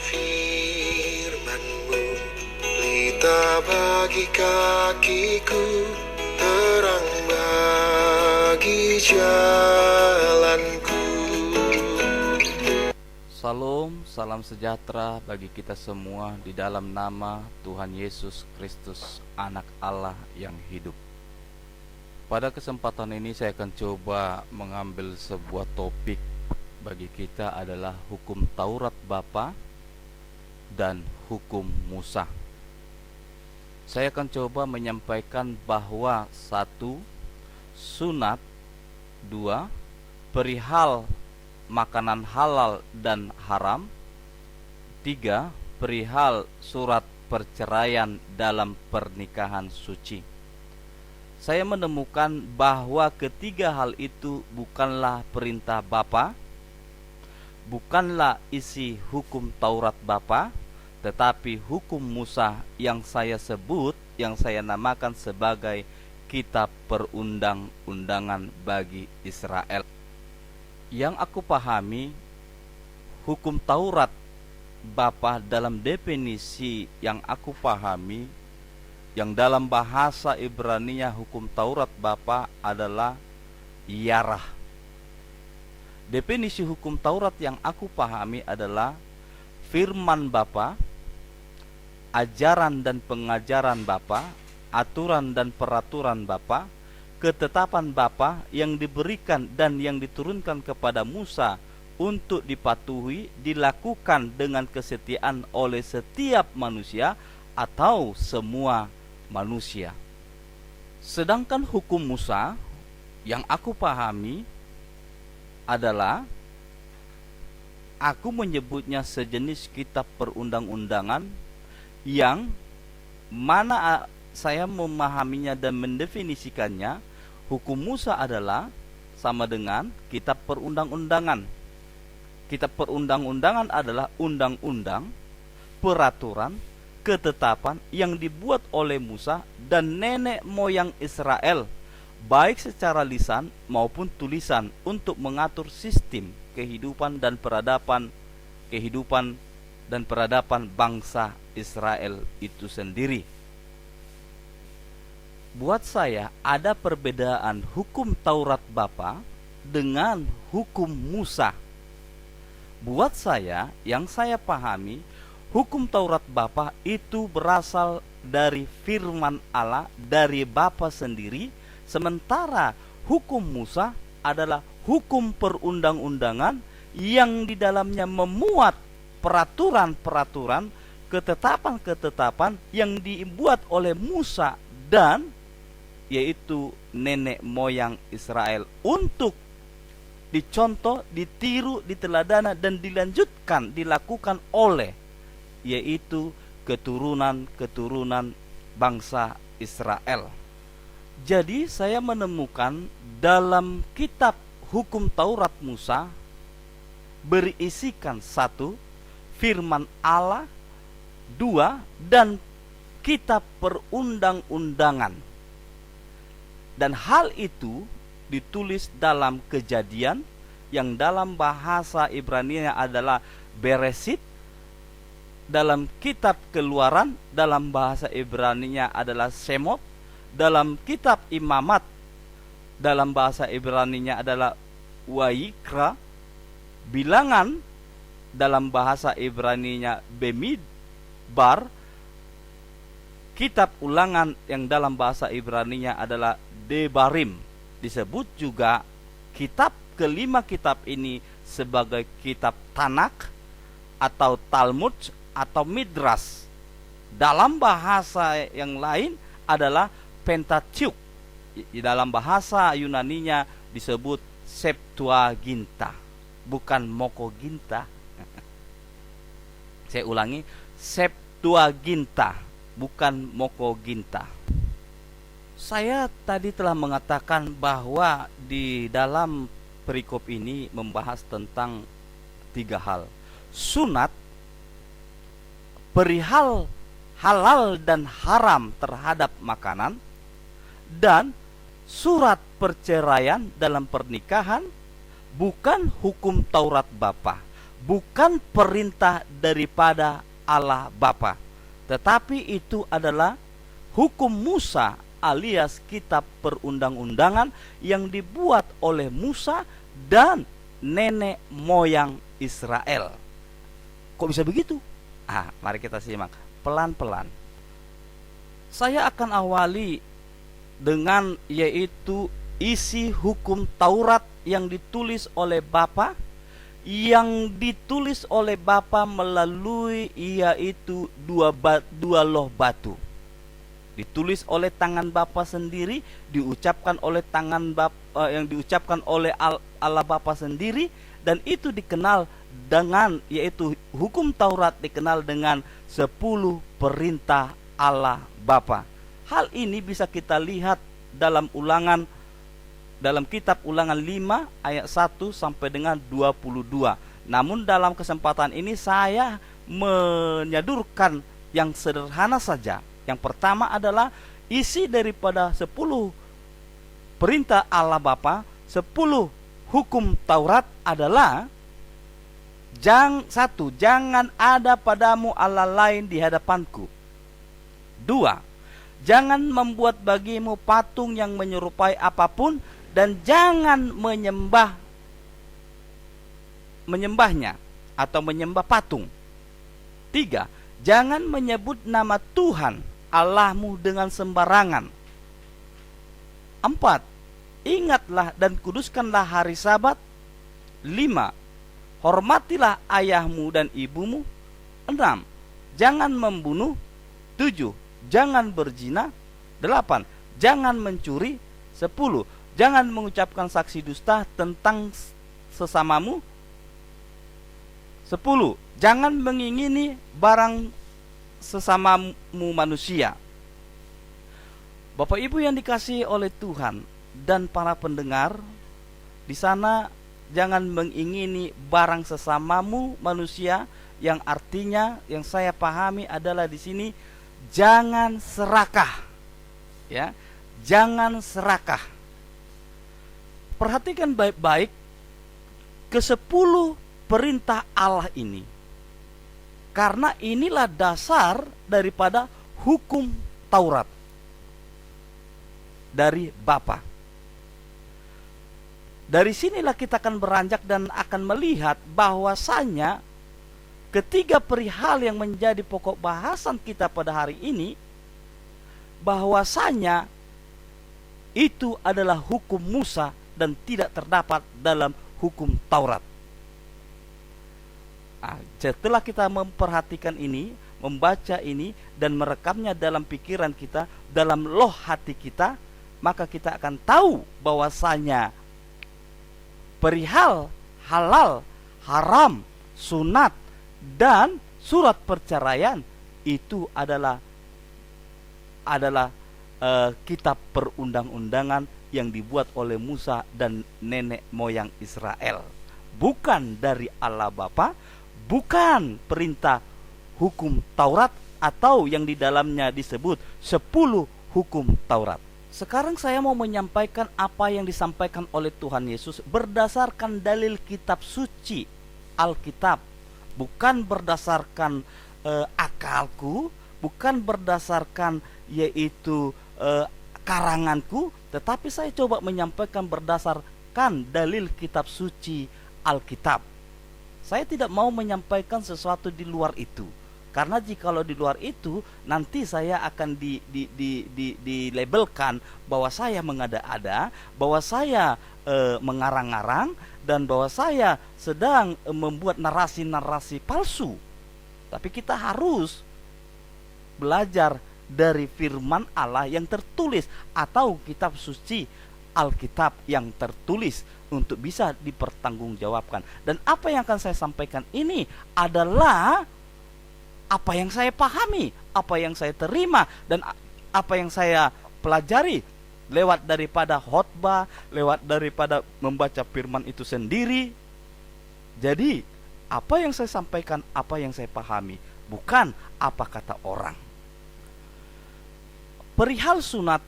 Firman-Mu pelita bagi kakiku, terang bagi jalanku. Salam, salam sejahtera bagi kita semua di dalam nama Tuhan Yesus Kristus, Anak Allah yang hidup. Pada kesempatan ini saya akan coba mengambil sebuah topik bagi kita adalah hukum Taurat Bapa dan hukum Musa. Saya akan coba menyampaikan bahwa 1. Sunat, 2. Perihal makanan halal dan haram, 3. Perihal surat perceraian dalam pernikahan suci. Saya menemukan bahwa ketiga hal itu bukanlah perintah Bapa, bukanlah isi hukum Taurat Bapa, tetapi hukum Musa yang saya sebut, yang saya namakan sebagai kitab perundang-undangan bagi Israel. Yang aku pahami, hukum Taurat Bapa dalam definisi yang aku pahami, yang dalam bahasa Ibrani hukum Taurat Bapa adalah yarah. Definisi hukum Taurat yang aku pahami adalah firman Bapa, ajaran dan pengajaran Bapa, aturan dan peraturan Bapa, ketetapan Bapa yang diberikan dan yang diturunkan kepada Musa untuk dipatuhi, dilakukan dengan kesetiaan oleh setiap manusia atau semua manusia. Sedangkan hukum Musa yang aku pahami adalah, aku menyebutnya sejenis kitab perundang-undangan yang mana saya memahaminya dan mendefinisikannya. Hukum Musa adalah sama dengan kitab perundang-undangan. Kitab perundang-undangan adalah undang-undang, peraturan, ketetapan yang dibuat oleh Musa dan nenek moyang Israel, baik secara lisan maupun tulisan, untuk mengatur sistem kehidupan dan peradaban bangsa Israel itu sendiri. Buat saya ada perbedaan hukum Taurat Bapa dengan hukum Musa. Buat saya, yang saya pahami, hukum Taurat Bapa itu berasal dari firman Allah, dari Bapa sendiri, sementara hukum Musa adalah hukum perundang-undangan yang di dalamnya memuat peraturan-peraturan, ketetapan-ketetapan yang dibuat oleh Musa dan yaitu nenek moyang Israel untuk dicontoh, ditiru, diteladana dan dilanjutkan, dilakukan oleh yaitu keturunan-keturunan bangsa Israel. Jadi saya menemukan dalam kitab hukum Taurat Musa berisikan 1. Firman Allah, 2. Dan kitab perundang-undangan. Dan hal itu ditulis dalam Kejadian yang dalam bahasa Ibrani adalah Beresit, dalam kitab Keluaran dalam bahasa Ibrani adalah Semot, dalam kitab Imamat dalam bahasa Ibrani adalah Wayikra, Bilangan dalam bahasa Ibrani Bemidbar, kitab Ulangan yang dalam bahasa Ibrani adalah Debarim. Disebut juga kelima kitab ini sebagai kitab Tanak atau Talmud atau Midras. Dalam bahasa yang lain adalah Pentateuch. Di dalam bahasa Yunaninya disebut Septuaginta, bukan Mokoginta. Saya ulangi, Septuaginta, bukan Mokoginta. Saya tadi telah mengatakan bahwa di dalam perikop ini membahas tentang 3 hal. Sunat, perihal halal dan haram terhadap makanan, dan surat perceraian dalam pernikahan bukan hukum Taurat Bapa, bukan perintah daripada Allah Bapa, tetapi itu adalah hukum Musa alias kitab perundang-undangan yang dibuat oleh Musa dan nenek moyang Israel. Kok bisa begitu? Mari kita simak pelan-pelan. Saya akan awali dengan yaitu isi hukum Taurat yang ditulis oleh Bapa, melalui yaitu dua loh batu. Ditulis oleh tangan Bapa sendiri, diucapkan oleh yang diucapkan oleh Allah Bapa sendiri, dan itu dikenal dengan yaitu hukum Taurat dikenal dengan 10 perintah Allah Bapa. Hal ini bisa kita lihat dalam kitab Ulangan 5 ayat 1 sampai dengan 22. Namun dalam kesempatan ini saya menyodorkan yang sederhana saja. Yang pertama adalah isi daripada 10 perintah Allah Bapa, 10 hukum Taurat adalah: 1. Jangan ada padamu Allah lain di hadapanku. 2. Jangan membuat bagimu patung yang menyerupai apapun, dan jangan menyembahnya atau menyembah patung. 3. Jangan menyebut nama Tuhan Allahmu dengan sembarangan. 4. Ingatlah dan kuduskanlah hari Sabat. 5. Hormatilah ayahmu dan ibumu. 6. Jangan membunuh. 7. Jangan berzina. 8. Jangan mencuri. 10. Jangan mengucapkan saksi dusta tentang sesamamu. 10. Jangan mengingini barang sesamamu manusia. Bapak Ibu yang dikasihi oleh Tuhan dan para pendengar, di sana jangan mengingini barang sesamamu manusia, yang artinya yang saya pahami adalah di sini jangan serakah. Ya, jangan serakah. Perhatikan baik-baik ke-10 perintah Allah ini, karena inilah dasar daripada hukum Taurat dari Bapa. Dari sinilah kita akan beranjak dan akan melihat bahwasanya ketiga perihal yang menjadi pokok bahasan kita pada hari ini, bahwasanya itu adalah hukum Musa dan tidak terdapat dalam hukum Taurat. Setelah kita memperhatikan ini, membaca ini, dan merekamnya dalam pikiran kita, dalam loh hati kita, maka kita akan tahu bahwasanya perihal halal, haram, sunat, dan surat perceraian itu adalah kitab perundang-undangan yang dibuat oleh Musa dan nenek moyang Israel, bukan dari Allah Bapa, bukan perintah hukum Taurat atau yang di dalamnya disebut 10 hukum Taurat. Sekarang saya mau menyampaikan apa yang disampaikan oleh Tuhan Yesus berdasarkan dalil kitab suci Alkitab, bukan berdasarkan akalku, bukan berdasarkan yaitu karanganku, tetapi saya coba menyampaikan berdasarkan dalil kitab suci Alkitab. Saya tidak mau menyampaikan sesuatu di luar itu, karena jikalau di luar itu nanti saya akan dilabelkan bahwa saya mengada-ada, bahwa saya mengarang-arang, dan bahwa saya sedang membuat narasi-narasi palsu. Tapi kita harus belajar dari firman Allah yang tertulis atau kitab suci Alkitab yang tertulis untuk bisa dipertanggungjawabkan. Dan apa yang akan saya sampaikan ini adalah apa yang saya pahami, apa yang saya terima, dan apa yang saya pelajari lewat daripada khotbah, lewat daripada membaca firman itu sendiri. Jadi apa yang saya sampaikan, apa yang saya pahami, bukan apa kata orang. Perihal sunat,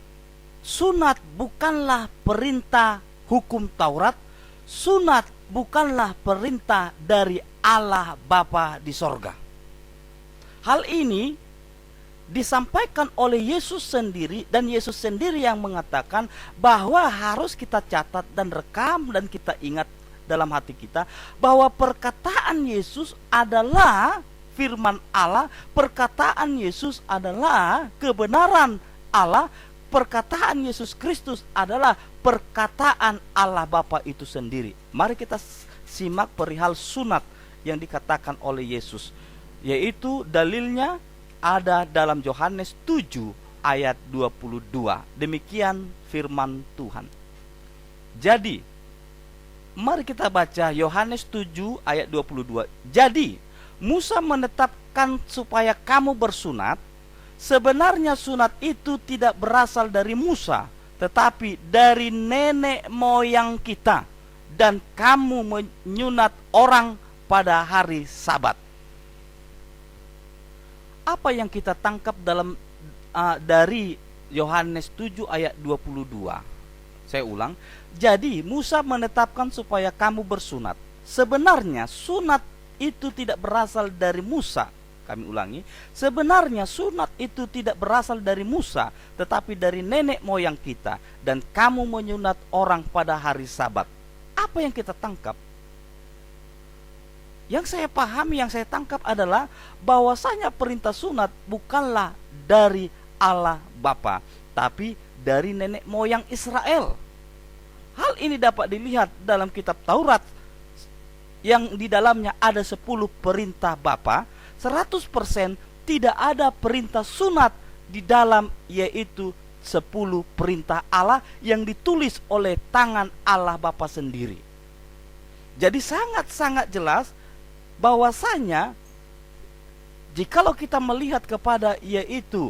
sunat bukanlah perintah hukum Taurat. Sunat bukanlah perintah dari Allah Bapa di sorga. Hal ini disampaikan oleh Yesus sendiri, dan Yesus sendiri yang mengatakan bahwa harus kita catat dan rekam dan kita ingat dalam hati kita bahwa perkataan Yesus adalah firman Allah, perkataan Yesus adalah kebenaran Allah, perkataan Yesus Kristus adalah perkataan Allah Bapa itu sendiri. Mari kita simak perihal sunat yang dikatakan oleh Yesus, yaitu dalilnya ada dalam Yohanes 7 ayat 22. Demikian firman Tuhan. Jadi, mari kita baca Yohanes 7 ayat 22. Jadi, Musa menetapkan supaya kamu bersunat. Sebenarnya sunat itu tidak berasal dari Musa, tetapi dari nenek moyang kita. Dan kamu menyunat orang pada hari Sabat. Apa yang kita tangkap dari Yohanes 7 ayat 22? Saya ulang. Jadi Musa menetapkan supaya kamu bersunat. Sebenarnya sunat itu tidak berasal dari Musa. Kami ulangi. Sebenarnya sunat itu tidak berasal dari Musa, tetapi dari nenek moyang kita. Dan kamu menyunat orang pada hari Sabat. Apa yang kita tangkap? Yang saya pahami, yang saya tangkap adalah bahwasanya perintah sunat bukanlah dari Allah Bapa, tapi dari nenek moyang Israel. Hal ini dapat dilihat dalam kitab Taurat yang di dalamnya ada 10 perintah Bapa, 100% tidak ada perintah sunat di dalam, yaitu 10 perintah Allah yang ditulis oleh tangan Allah Bapa sendiri. Jadi sangat-sangat jelas bahwasanya jikalau kita melihat kepada yaitu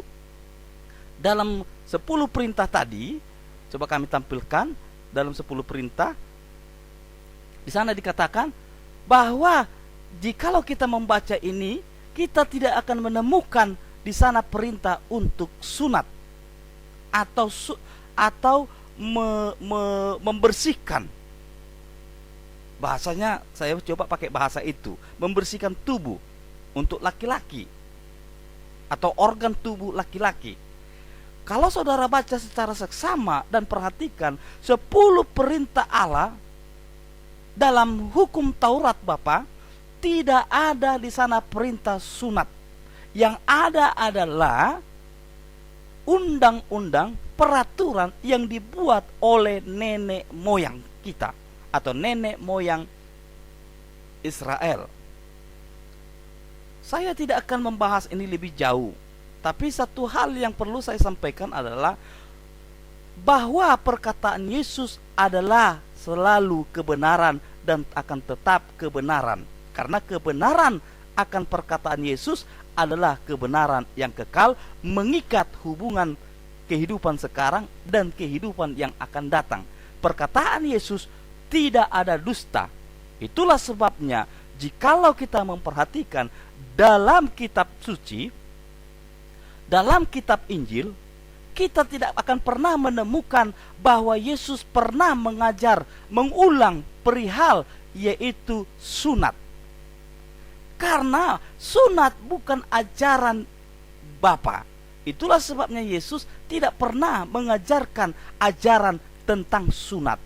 dalam 10 perintah tadi, coba kami tampilkan dalam 10 perintah. Di sana dikatakan bahwa jikalau kita membaca ini, kita tidak akan menemukan di sana perintah untuk sunat atau membersihkan. Bahasanya saya coba pakai bahasa itu, membersihkan tubuh untuk laki-laki atau organ tubuh laki-laki. Kalau saudara baca secara seksama dan perhatikan 10 perintah Allah dalam hukum Taurat Bapa, tidak ada di sana perintah sunat. Yang ada adalah undang-undang, peraturan yang dibuat oleh nenek moyang kita atau nenek moyang Israel. Saya tidak akan membahas ini lebih jauh, tapi satu hal yang perlu saya sampaikan adalah bahwa perkataan Yesus adalah selalu kebenaran dan akan tetap kebenaran. Karena kebenaran akan perkataan Yesus adalah kebenaran yang kekal, mengikat hubungan kehidupan sekarang dan kehidupan yang akan datang. Perkataan Yesus tidak ada dusta. Itulah sebabnya jikalau kita memperhatikan dalam kitab suci, dalam kitab Injil, kita tidak akan pernah menemukan bahwa Yesus pernah mengulang perihal yaitu sunat. Karena sunat bukan ajaran Bapa. Itulah sebabnya Yesus tidak pernah mengajarkan ajaran tentang sunat.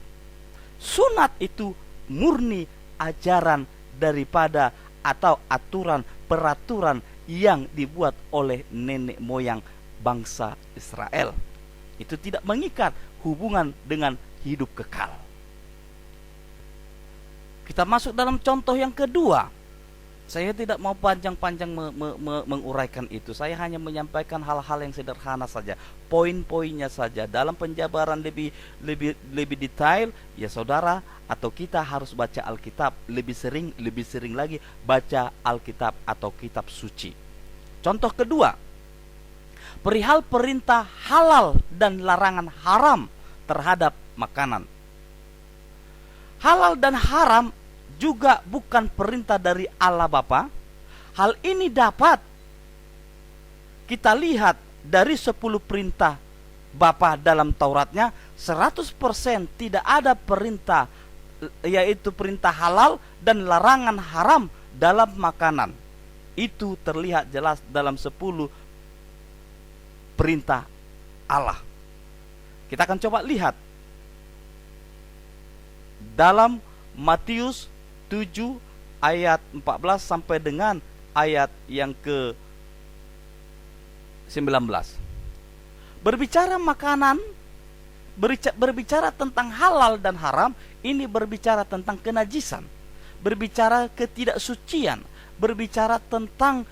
Sunat itu murni ajaran daripada atau aturan peraturan yang dibuat oleh nenek moyang bangsa Israel. Itu tidak mengikat hubungan dengan hidup kekal. Kita masuk dalam contoh yang kedua. Saya tidak mau panjang-panjang menguraikan itu. Saya hanya menyampaikan hal-hal yang sederhana saja, poin-poinnya saja. Dalam penjabaran lebih detail, ya saudara atau kita harus baca Alkitab lebih sering lagi baca Alkitab atau kitab suci. Contoh kedua, perihal perintah halal dan larangan haram terhadap makanan. Halal dan haram juga bukan perintah dari Allah Bapa. Hal ini dapat kita lihat dari 10 perintah Bapa dalam Tauratnya. 100% tidak ada perintah, yaitu perintah halal dan larangan haram dalam makanan. Itu terlihat jelas dalam 10 perintah Allah. Kita akan coba lihat dalam Matius 7 ayat 14 sampai dengan ayat yang ke 19. Berbicara makanan, berbicara tentang halal dan haram, ini berbicara tentang kenajisan, berbicara ketidaksucian, berbicara tentang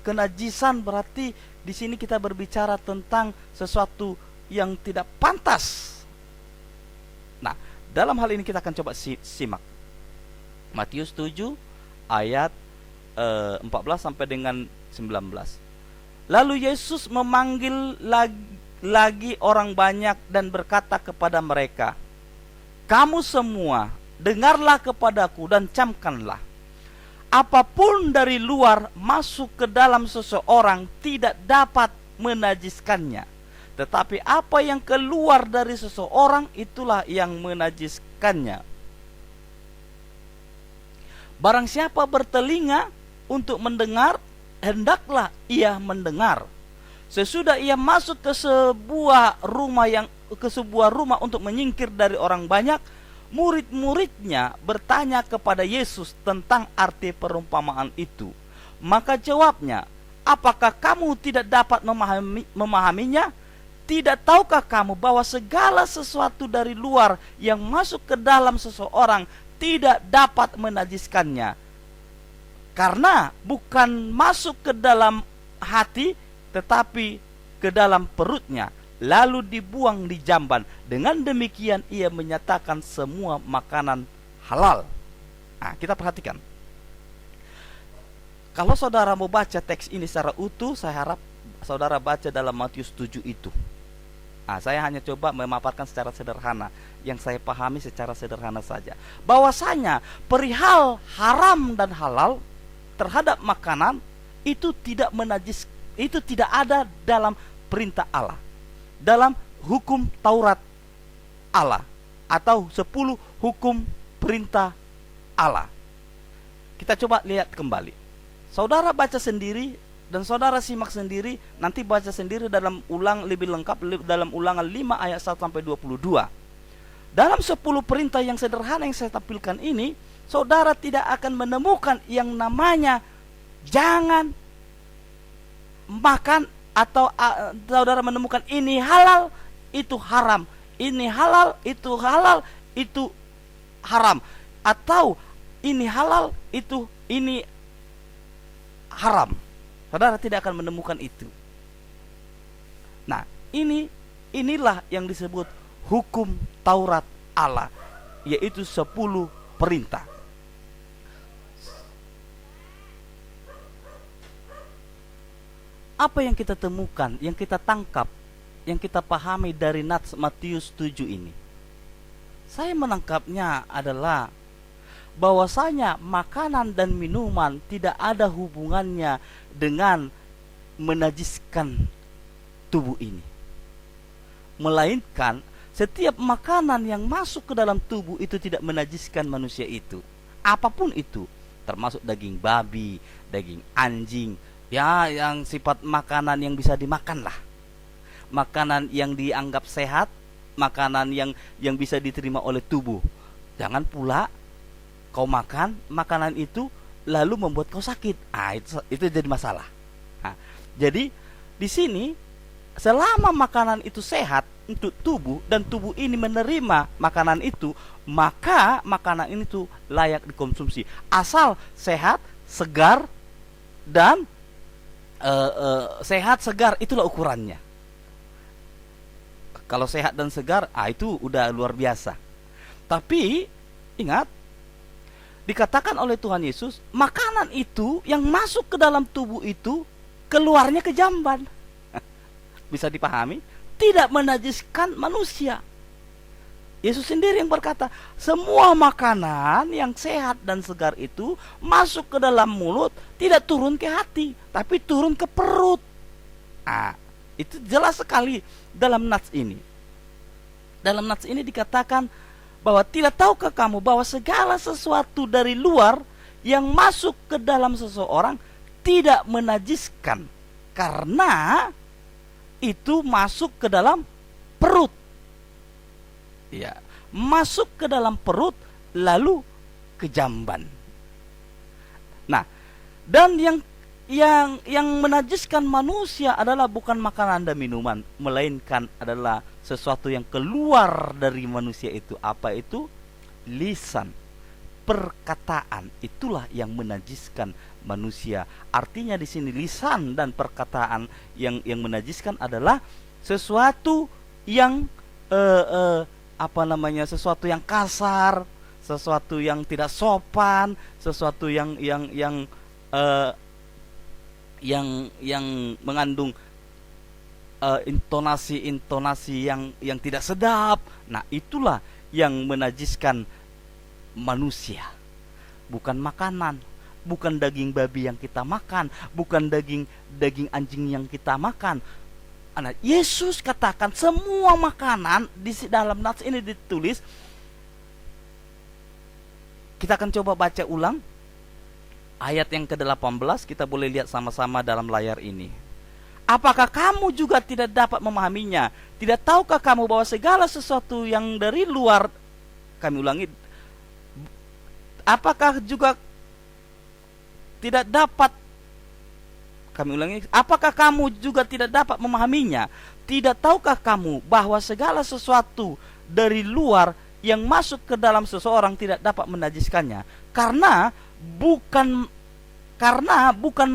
kenajisan. Berarti di sini kita berbicara tentang sesuatu yang tidak pantas. Nah, dalam hal ini kita akan coba simak Matius 7 ayat 14 sampai dengan 19. Lalu Yesus memanggil lagi orang banyak dan berkata kepada mereka, "Kamu semua dengarlah kepadaku dan camkanlah. Apapun dari luar masuk ke dalam seseorang tidak dapat menajiskannya, tetapi apa yang keluar dari seseorang itulah yang menajiskannya. Barang siapa bertelinga untuk mendengar, hendaklah ia mendengar." Sesudah ia masuk ke sebuah rumah untuk menyingkir dari orang banyak, murid-muridnya bertanya kepada Yesus tentang arti perumpamaan itu. Maka jawabnya, "Apakah kamu tidak dapat memahaminya? Tidak tahukah kamu bahwa segala sesuatu dari luar yang masuk ke dalam seseorang tidak dapat menajiskannya? Karena bukan masuk ke dalam hati, tetapi ke dalam perutnya, lalu dibuang di jamban. Dengan demikian ia menyatakan semua makanan halal." Nah, kita perhatikan. Kalau saudara mau baca teks ini secara utuh, saya harap saudara baca dalam Matius 7 itu. Nah, saya hanya coba memaparkan secara sederhana, yang saya pahami secara sederhana saja. Bahwasanya perihal haram dan halal terhadap makanan itu tidak menajiskan, itu tidak ada dalam perintah Allah, dalam hukum Taurat Allah, atau 10 hukum perintah Allah. Kita coba lihat kembali. Saudara baca sendiri dan saudara simak sendiri, nanti baca sendiri dalam ulang lebih lengkap dalam Ulangan 5 ayat 1 sampai 22. Dalam 10 perintah yang sederhana yang saya tampilkan ini, saudara tidak akan menemukan yang namanya jangan makan, atau saudara menemukan ini halal, itu haram, ini halal, itu haram, atau ini halal, ini haram. Saudara tidak akan menemukan itu. Nah, inilah yang disebut hukum Taurat Allah, yaitu 10 perintah. Apa yang kita temukan, yang kita tangkap, yang kita pahami dari nats Matius 7 ini? Saya menangkapnya adalah bahwasanya makanan dan minuman tidak ada hubungannya dengan menajiskan tubuh ini, melainkan setiap makanan yang masuk ke dalam tubuh itu tidak menajiskan manusia itu, apapun itu, termasuk daging babi, daging anjing, ya, yang sifat makanan yang bisa dimakan lah, makanan yang dianggap sehat, makanan yang bisa diterima oleh tubuh. Jangan pula kau makan makanan itu lalu membuat kau sakit. Itu jadi masalah. Nah, jadi di sini selama makanan itu sehat untuk tubuh dan tubuh ini menerima makanan itu, maka makanan ini tuh layak dikonsumsi, asal sehat, segar, dan sehat, segar, itulah ukurannya. Kalau sehat dan segar, itu udah luar biasa. Tapi ingat, dikatakan oleh Tuhan Yesus, makanan itu yang masuk ke dalam tubuh itu keluarnya ke jamban. Bisa dipahami? Tidak menajiskan manusia. Yesus sendiri yang berkata, semua makanan yang sehat dan segar itu masuk ke dalam mulut, tidak turun ke hati, tapi turun ke perut. Itu jelas sekali dalam nats ini. Dalam nats ini dikatakan bahwa tidak tahukah kamu bahwa segala sesuatu dari luar yang masuk ke dalam seseorang tidak menajiskan, karena itu masuk ke dalam perut. Ya, masuk ke dalam perut lalu ke jamban. Nah, dan yang menajiskan manusia adalah bukan makanan dan minuman, melainkan adalah sesuatu yang keluar dari manusia itu. Apa itu? Lisan, perkataan, itulah yang menajiskan manusia. Artinya di sini lisan dan perkataan yang menajiskan adalah sesuatu yang sesuatu yang kasar, sesuatu yang tidak sopan, sesuatu yang mengandung intonasi yang tidak sedap. Nah, itulah yang menajiskan manusia. Bukan makanan, bukan daging babi yang kita makan, bukan daging anjing yang kita makan. Nah, Yesus katakan semua makanan di dalam nats ini ditulis. Kita akan coba baca ulang ayat yang ke-18, kita boleh lihat sama-sama dalam layar ini. Apakah kamu juga tidak dapat memahaminya? Tidak tahukah kamu bahwa segala sesuatu yang dari luar, kami ulangi, apakah juga tidak dapat, kami ulangi, apakah kamu juga tidak dapat memahaminya? Tidak tahukah kamu bahwa segala sesuatu dari luar yang masuk ke dalam seseorang tidak dapat menajiskannya, karena bukan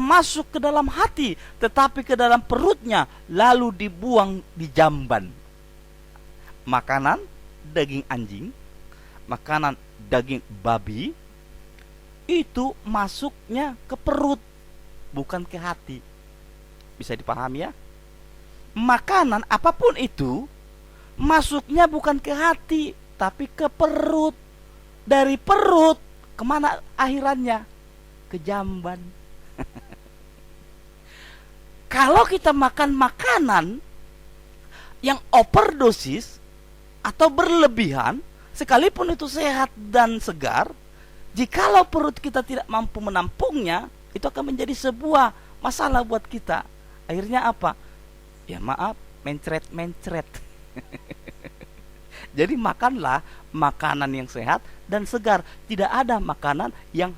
masuk ke dalam hati, tetapi ke dalam perutnya, lalu dibuang di jamban. Makanan daging anjing, makanan daging babi, itu masuknya ke perut, bukan ke hati. Bisa dipahami ya? Makanan apapun itu masuknya bukan ke hati, tapi ke perut. Dari perut kemana akhirannya? Ke jamban. Kalau kita makan makanan yang overdosis atau berlebihan, sekalipun itu sehat dan segar, jikalau perut kita tidak mampu menampungnya, itu akan menjadi sebuah masalah buat kita. Akhirnya apa? Ya maaf, mencret-mencret. Jadi makanlah makanan yang sehat dan segar. Tidak ada makanan yang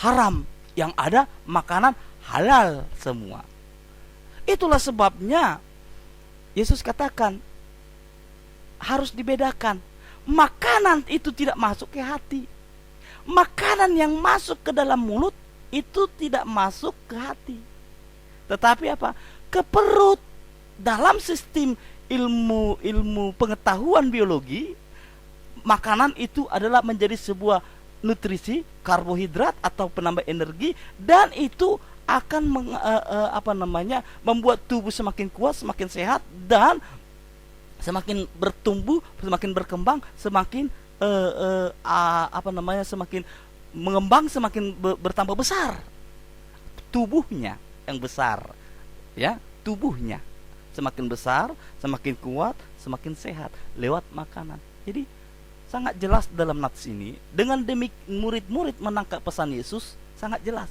haram, yang ada makanan halal semua. Itulah sebabnya Yesus katakan harus dibedakan. Makanan itu tidak masuk ke hati. Makanan yang masuk ke dalam mulut itu tidak masuk ke hati, tetapi apa? Ke perut. Dalam sistem ilmu pengetahuan biologi, makanan itu adalah menjadi sebuah nutrisi, karbohidrat atau penambah energi, dan itu akan membuat tubuh semakin kuat, semakin sehat, dan semakin bertumbuh, semakin berkembang, semakin semakin mengembang, semakin bertambah besar tubuhnya yang besar, ya, tubuhnya semakin besar, semakin kuat, semakin sehat lewat makanan. Jadi sangat jelas dalam nats ini. Dengan murid-murid menangkap pesan Yesus sangat jelas.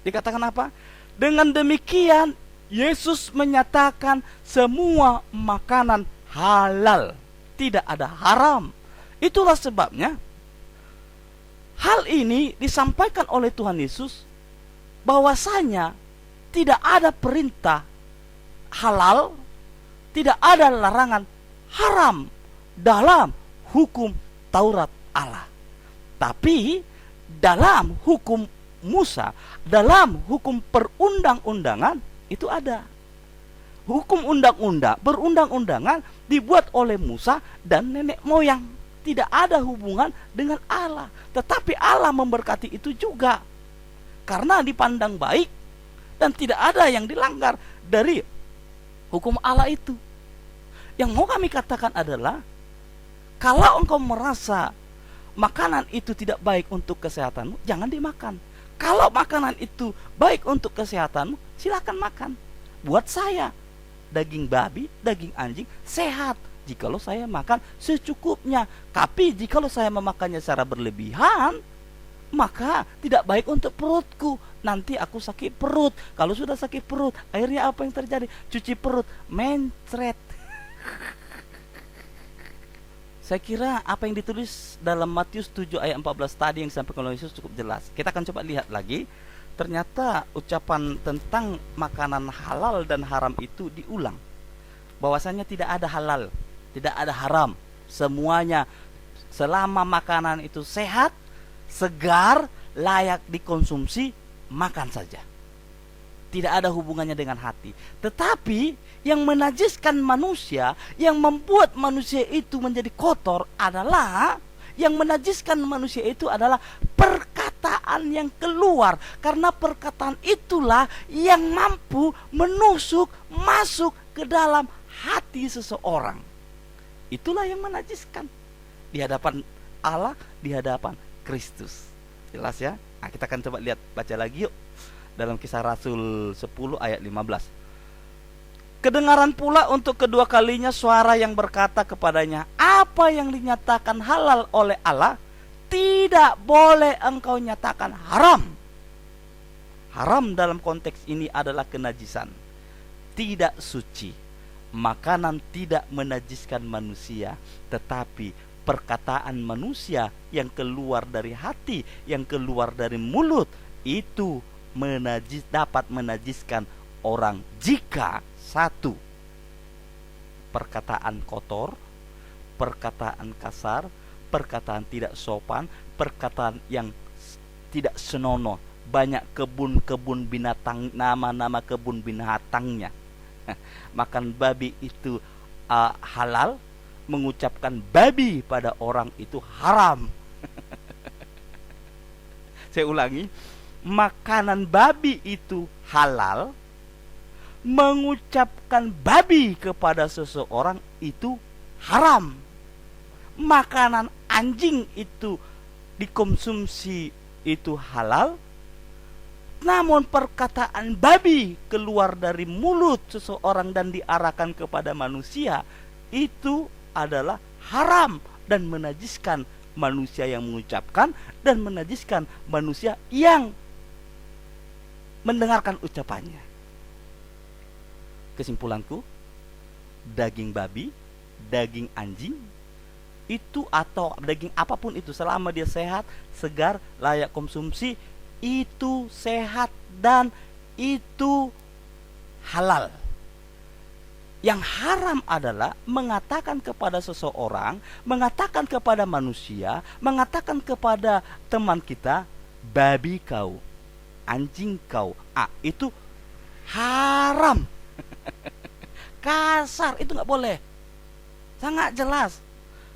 Dikatakan apa? Dengan demikian Yesus menyatakan semua makanan halal, tidak ada haram. Itulah sebabnya hal ini disampaikan oleh Tuhan Yesus, bahwasanya tidak ada perintah halal, tidak ada larangan haram dalam hukum Taurat Allah. Tapi dalam hukum Musa, dalam hukum perundang-undangan itu ada. Hukum perundang-undangan dibuat oleh Musa dan nenek moyang. Tidak ada hubungan dengan Allah. Tetapi Allah memberkati itu juga, karena dipandang baik dan tidak ada yang dilanggar dari hukum Allah itu. Yang mau kami katakan adalah, kalau engkau merasa makanan itu tidak baik untuk kesehatanmu, jangan dimakan. Kalau makanan itu baik untuk kesehatanmu, silakan makan. Buat saya, daging babi, daging anjing sehat, jikalau saya makan secukupnya. Tapi jikalau saya memakannya secara berlebihan, maka tidak baik untuk perutku. Nanti aku sakit perut. Kalau sudah sakit perut, akhirnya apa yang terjadi? Cuci perut, mencret. Saya kira apa yang ditulis dalam Matius 7 ayat 14 tadi yang disampaikan oleh Yesus cukup jelas. Kita akan coba lihat lagi. Ternyata ucapan tentang makanan halal dan haram itu diulang. Bahwasanya tidak ada halal, tidak ada haram. Semuanya selama makanan itu sehat, segar, layak dikonsumsi, makan saja. Tidak ada hubungannya dengan hati. Tetapi yang menajiskan manusia, yang membuat manusia itu menjadi kotor adalah, yang menajiskan manusia itu adalah perkataan yang keluar. Karena perkataan itulah yang mampu menusuk, masuk ke dalam hati seseorang. Itulah yang menajiskan di hadapan Allah, di hadapan Kristus. Jelas ya? Nah, kita akan coba lihat, baca lagi yuk. Dalam Kisah Rasul 10 ayat 15. Kedengaran pula untuk kedua kalinya suara yang berkata kepadanya, apa yang dinyatakan halal oleh Allah, tidak boleh engkau nyatakan haram. Haram dalam konteks ini adalah kenajisan, tidak suci. Makanan tidak menajiskan manusia, tetapi perkataan manusia yang keluar dari hati, yang keluar dari mulut, itu dapat menajiskan orang. Jika satu, perkataan kotor, perkataan kasar, perkataan tidak sopan, perkataan yang tidak senonoh, banyak kebun-kebun binatang, nama-nama kebun binatangnya. Makan babi itu halal, mengucapkan babi pada orang itu haram. Saya ulangi, makanan babi itu halal, mengucapkan babi kepada seseorang itu haram. Makanan anjing itu dikonsumsi itu halal, namun perkataan babi keluar dari mulut seseorang dan diarahkan kepada manusia itu adalah haram dan menajiskan manusia yang mengucapkan dan menajiskan manusia yang mendengarkan ucapannya. Kesimpulanku, daging babi, daging anjing itu atau daging apapun itu, selama dia sehat, segar, layak konsumsi, itu sehat dan itu halal. Yang haram adalah mengatakan kepada seseorang, mengatakan kepada manusia, mengatakan kepada teman kita, babi kau, anjing kau. Itu haram. Kasar, itu gak boleh. Sangat jelas.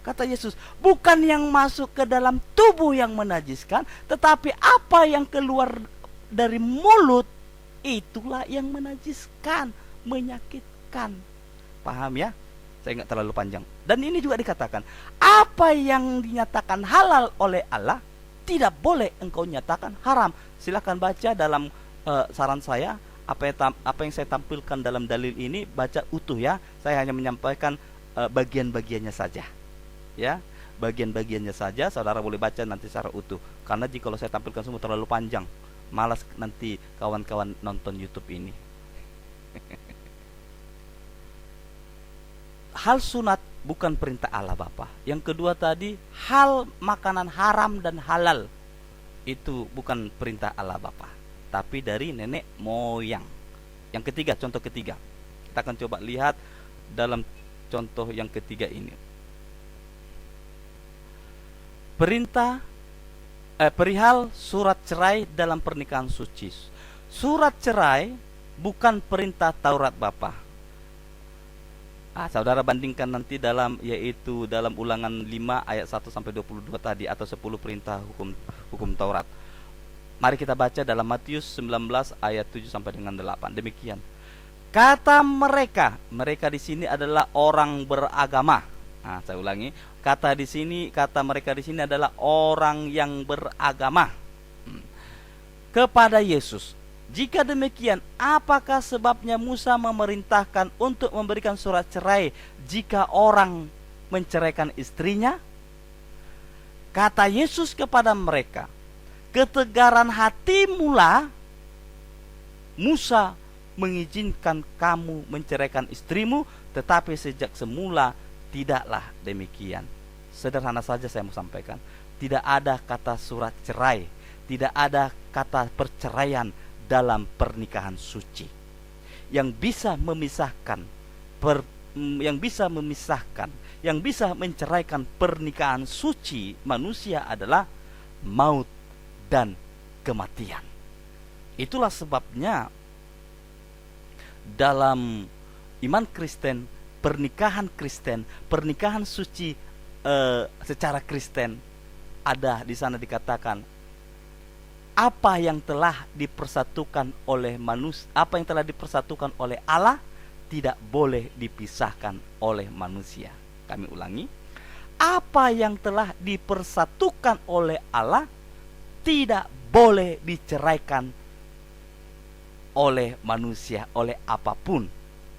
Kata Yesus, bukan yang masuk ke dalam tubuh yang menajiskan, tetapi apa yang keluar dari mulut, itulah yang menajiskan, menyakitkan. Paham ya? Saya nggak terlalu panjang. Dan ini juga dikatakan, apa yang dinyatakan halal oleh Allah, tidak boleh engkau nyatakan haram. Silakan baca dalam saran saya, apa yang saya tampilkan dalam dalil ini, baca utuh ya. Saya hanya menyampaikan bagian-bagiannya saja. Ya, bagian-bagiannya saja. Saudara boleh baca nanti secara utuh. Karena jika saya tampilkan semua terlalu panjang, malas nanti kawan-kawan nonton YouTube ini. Hal sunat bukan perintah Allah Bapa. Yang kedua tadi, hal makanan haram dan halal itu bukan perintah Allah Bapa, tapi dari nenek moyang. Yang ketiga, contoh ketiga, kita akan coba lihat dalam contoh yang ketiga ini. Perihal surat cerai dalam pernikahan suci. Surat cerai bukan perintah Taurat Bapa. Saudara bandingkan nanti dalam Ulangan 5 ayat 1 sampai 22 tadi, atau 10 perintah hukum Taurat. Mari kita baca dalam Matius 19 ayat 7 sampai dengan 8. Demikian. Kata mereka di sini adalah orang beragama. Saya ulangi. Kata mereka di sini adalah orang yang beragama kepada Yesus. Jika demikian, apakah sebabnya Musa memerintahkan untuk memberikan surat cerai jika orang menceraikan istrinya? Kata Yesus kepada mereka, ketegaran hatimulah Musa mengizinkan kamu menceraikan istrimu, tetapi sejak semula tidaklah demikian. Sederhana saja saya mau sampaikan. Tidak ada kata surat cerai, tidak ada kata perceraian dalam pernikahan suci. Yang bisa memisahkan yang bisa menceraikan pernikahan suci manusia adalah maut dan kematian. Itulah sebabnya dalam iman Kristen, pernikahan suci secara Kristen, ada di sana dikatakan apa yang telah dipersatukan oleh manusia, apa yang telah dipersatukan oleh Allah tidak boleh dipisahkan oleh manusia. Kami ulangi, apa yang telah dipersatukan oleh Allah tidak boleh diceraikan oleh manusia, oleh apapun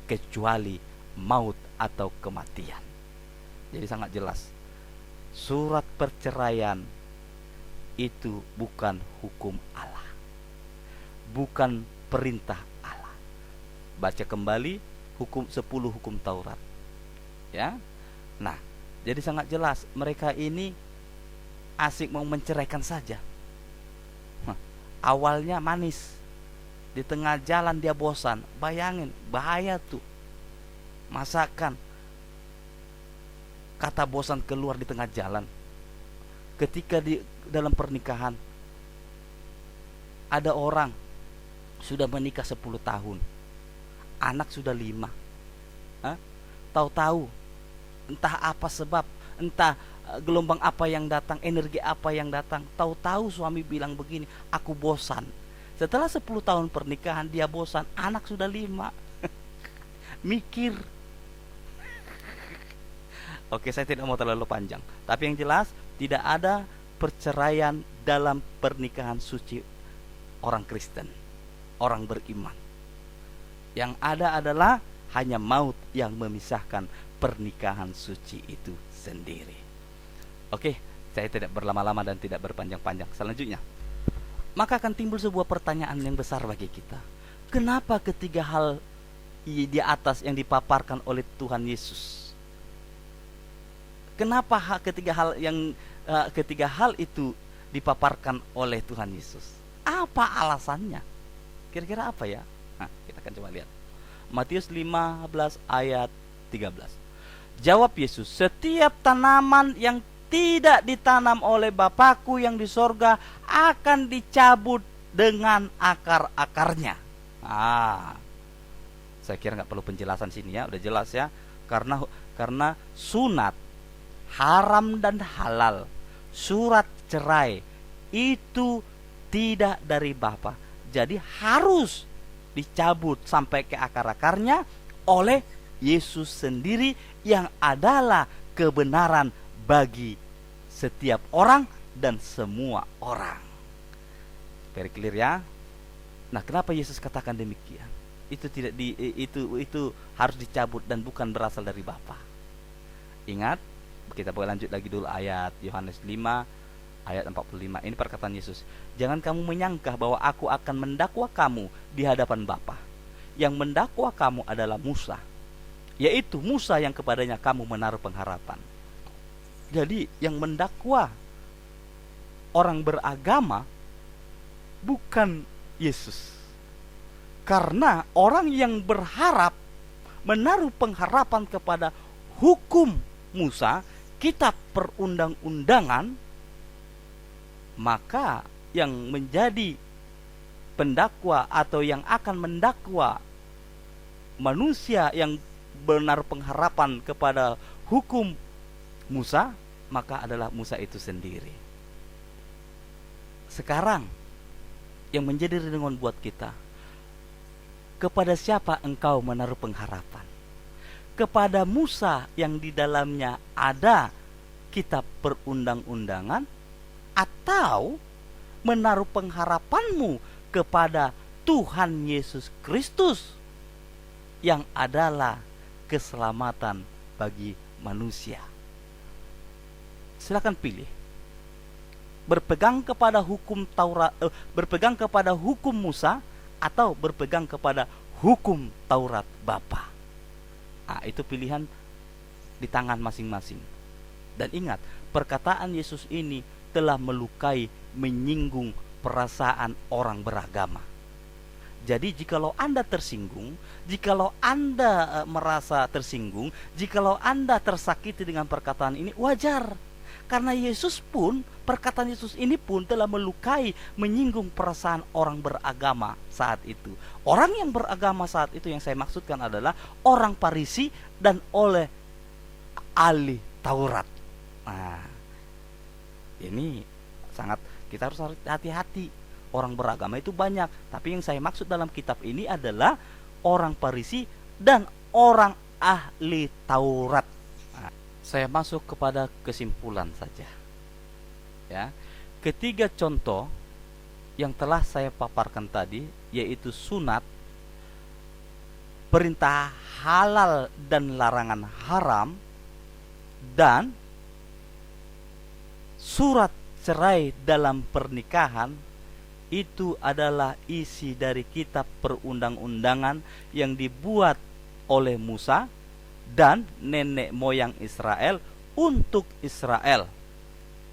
kecuali maut atau kematian. Jadi sangat jelas, surat perceraian itu bukan hukum Allah, bukan perintah Allah. Baca kembali 10 hukum Taurat, ya. Nah, jadi sangat jelas mereka ini asik mau menceraikan saja. Awalnya manis, di tengah jalan dia bosan. Bayangin, bahaya tuh. Masakan kata bosan keluar di tengah jalan. Ketika di dalam pernikahan ada orang sudah menikah 10 tahun, anak sudah 5. Tahu-tahu entah apa sebab, entah gelombang apa yang datang, energi apa yang datang, tahu-tahu suami bilang begini, aku bosan. Setelah 10 tahun pernikahan dia bosan, anak sudah 5. Mikir. Oke, saya tidak mau terlalu panjang, tapi yang jelas tidak ada perceraian dalam pernikahan suci orang Kristen, orang beriman. Yang ada adalah hanya maut yang memisahkan pernikahan suci itu sendiri. Oke, saya tidak berlama-lama dan tidak berpanjang-panjang. Selanjutnya, maka akan timbul sebuah pertanyaan yang besar bagi kita. Kenapa ketiga hal di atas yang dipaparkan oleh Tuhan Yesus, kenapa ketiga hal itu dipaparkan oleh Tuhan Yesus? Apa alasannya? Kira-kira apa ya? Nah, kita akan coba lihat. Matius 15 ayat 13. Jawab Yesus, setiap tanaman yang tidak ditanam oleh Bapakku yang di sorga akan dicabut dengan akar-akarnya. Saya kira nggak perlu penjelasan sini ya, udah jelas ya. Karena sunat, haram dan halal, surat cerai itu tidak dari Bapa, jadi harus dicabut sampai ke akar-akarnya oleh Yesus sendiri yang adalah kebenaran bagi setiap orang dan semua orang. Very clear ya. Nah, kenapa Yesus katakan demikian? Itu harus dicabut dan bukan berasal dari Bapa. Ingat, kita boleh lanjut lagi dulu ayat Yohanes 5 ayat 45. Ini perkataan Yesus. Jangan kamu menyangka bahwa aku akan mendakwa kamu di hadapan Bapa. Yang mendakwa kamu adalah Musa, yaitu Musa yang kepadanya kamu menaruh pengharapan. Jadi yang mendakwa orang beragama bukan Yesus. Karena orang yang berharap menaruh pengharapan kepada hukum Musa, kitab perundang-undangan, maka yang menjadi pendakwa atau yang akan mendakwa manusia yang menaruh pengharapan kepada hukum Musa, maka adalah Musa itu sendiri. Sekarang yang menjadi renungan buat kita, kepada siapa engkau menaruh pengharapan? Kepada Musa yang di dalamnya ada kitab perundang-undangan, atau menaruh pengharapanmu kepada Tuhan Yesus Kristus yang adalah keselamatan bagi manusia. Silakan pilih. Berpegang kepada hukum Taurat, berpegang kepada hukum Musa, atau berpegang kepada hukum Taurat Bapa. Itu pilihan di tangan masing-masing. Dan ingat, perkataan Yesus ini telah melukai, menyinggung perasaan orang beragama. Jadi jikalau Anda tersinggung, jikalau Anda merasa tersinggung, jikalau Anda tersakiti dengan perkataan ini, wajar. Karena Yesus pun, perkataan Yesus ini pun telah melukai, menyinggung perasaan orang beragama saat itu. Orang yang beragama saat itu yang saya maksudkan adalah orang Farisi dan oleh ahli Taurat. Nah, ini sangat, kita harus hati-hati. Orang beragama itu banyak, tapi yang saya maksud dalam kitab ini adalah orang Farisi dan orang ahli Taurat. Saya masuk kepada kesimpulan saja. Ya, ketiga contoh yang telah saya paparkan tadi, yaitu sunat, perintah halal dan larangan haram, dan surat cerai dalam pernikahan, itu adalah isi dari kitab perundang-undangan yang dibuat oleh Musa dan nenek moyang Israel untuk Israel.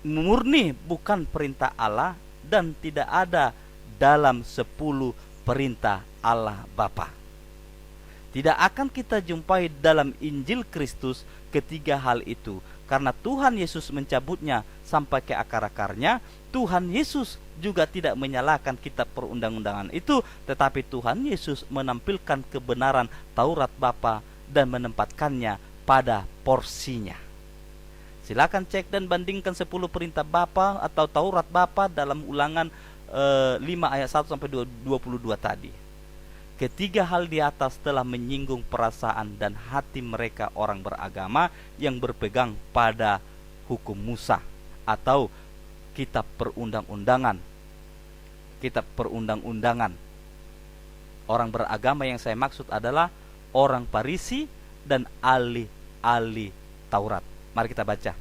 Murni bukan perintah Allah dan tidak ada dalam 10 perintah Allah Bapa. Tidak akan kita jumpai dalam Injil Kristus ketiga hal itu, karena Tuhan Yesus mencabutnya sampai ke akar-akarnya. Tuhan Yesus juga tidak menyalahkan kitab perundang-undangan itu, tetapi Tuhan Yesus menampilkan kebenaran Taurat Bapa dan menempatkannya pada porsinya. Silakan cek dan bandingkan 10 perintah Bapa atau Taurat Bapa dalam Ulangan 5 ayat 1 sampai 22 tadi. Ketiga hal di atas telah menyinggung perasaan dan hati mereka orang beragama yang berpegang pada hukum Musa atau kitab perundang-undangan. Kitab perundang-undangan. Orang beragama yang saya maksud adalah orang Farisi dan ahli Taurat. Mari kita baca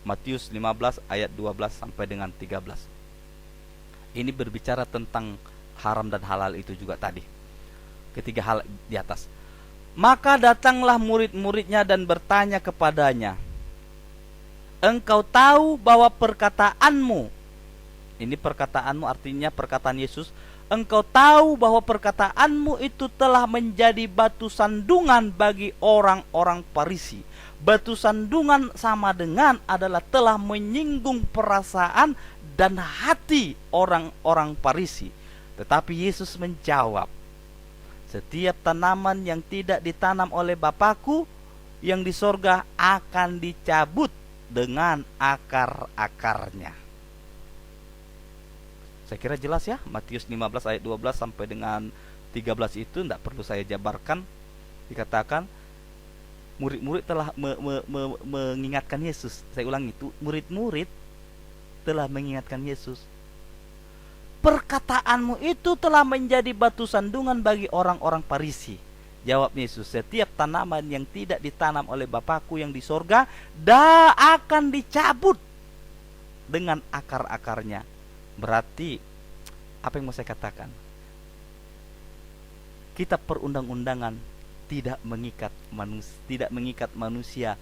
Matius 15 ayat 12 sampai dengan 13. Ini berbicara tentang haram dan halal itu juga tadi. Ketiga hal di atas. Maka datanglah murid-muridnya dan bertanya kepadanya, engkau tahu bahwa perkataanmu, ini perkataanmu artinya perkataan Yesus, engkau tahu bahwa perkataanmu itu telah menjadi batu sandungan bagi orang-orang Farisi. Batu sandungan sama dengan adalah telah menyinggung perasaan dan hati orang-orang Farisi. Tetapi Yesus menjawab, setiap tanaman yang tidak ditanam oleh Bapakku yang di sorga akan dicabut dengan akar-akarnya. Saya kira jelas ya, Matius 15 ayat 12 sampai dengan 13 itu tidak perlu saya jabarkan. Dikatakan murid-murid telah mengingatkan Yesus. Saya ulang itu, murid-murid telah mengingatkan Yesus. Perkataanmu itu telah menjadi batu sandungan bagi orang-orang Farisi. Jawab Yesus, setiap tanaman yang tidak ditanam oleh Bapakku yang di sorga akan dicabut dengan akar-akarnya. Berarti apa yang mau saya katakan? Kitab perundang-undangan tidak mengikat manusia,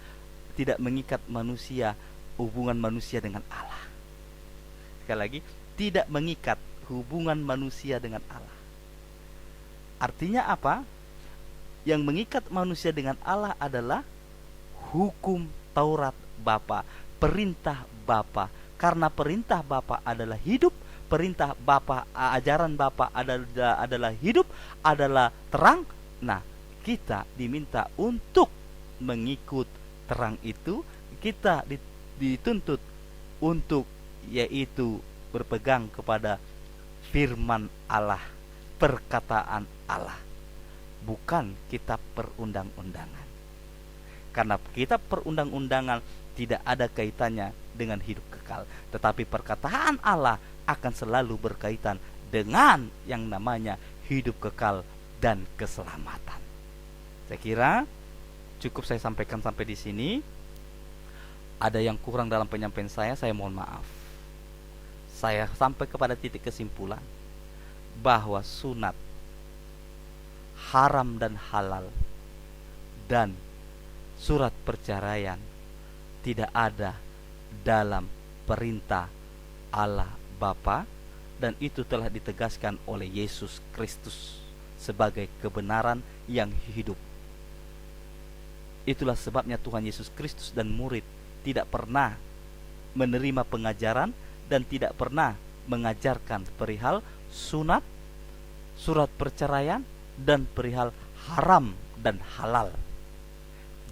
tidak mengikat manusia, hubungan manusia dengan Allah. Sekali lagi, tidak mengikat hubungan manusia dengan Allah. Artinya apa? Yang mengikat manusia dengan Allah adalah hukum Taurat Bapa, perintah Bapa. Karena perintah Bapa adalah hidup, perintah Bapa, ajaran Bapa adalah hidup, adalah terang. Nah, kita diminta untuk mengikut terang itu. Kita dituntut untuk yaitu berpegang kepada firman Allah, perkataan Allah, bukan kitab perundang-undangan. Karena kitab perundang-undangan tidak ada kaitannya dengan hidup kekal, tetapi perkataan Allah akan selalu berkaitan dengan yang namanya hidup kekal dan keselamatan. Saya kira cukup saya sampaikan sampai di sini. Ada yang kurang dalam penyampaian saya mohon maaf. Saya sampai kepada titik kesimpulan bahwa sunat, haram dan halal, dan surat perceraian tidak ada dalam perintah Allah Bapa, dan itu telah ditegaskan oleh Yesus Kristus sebagai kebenaran yang hidup. Itulah sebabnya Tuhan Yesus Kristus dan murid tidak pernah menerima pengajaran dan tidak pernah mengajarkan perihal sunat, surat perceraian, dan perihal haram dan halal.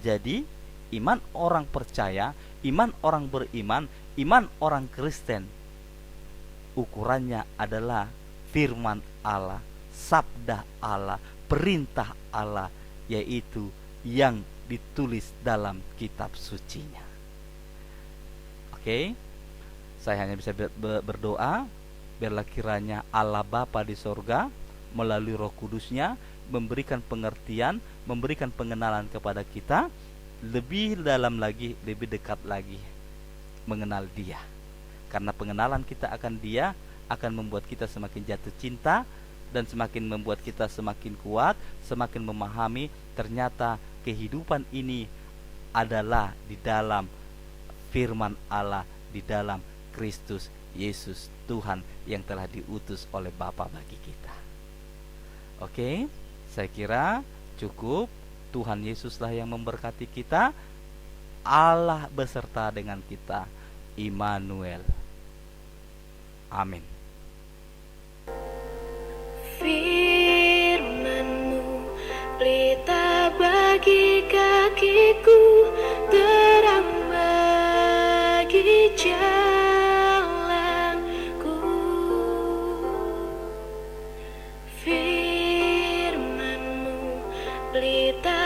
Jadi iman orang percaya, iman orang beriman, iman orang Kristen, ukurannya adalah firman Allah, sabda Allah, perintah Allah, yaitu yang ditulis dalam kitab sucinya. Oke, saya hanya bisa berdoa, biarlah kiranya Allah Bapa di sorga melalui Roh Kudusnya memberikan pengertian, memberikan pengenalan kepada kita lebih dalam lagi, lebih dekat lagi mengenal Dia. Karena pengenalan kita akan Dia akan membuat kita semakin jatuh cinta dan semakin membuat kita semakin kuat, semakin memahami ternyata kehidupan ini adalah di dalam firman Allah, di dalam Kristus Yesus Tuhan yang telah diutus oleh Bapa bagi kita. Oke, saya kira cukup. Tuhan Yesuslah yang memberkati kita. Allah beserta dengan kita. Immanuel. Amin. Firman-Mu pelita bagi kakiku, terang bagi jalanku. Firman-Mu pelita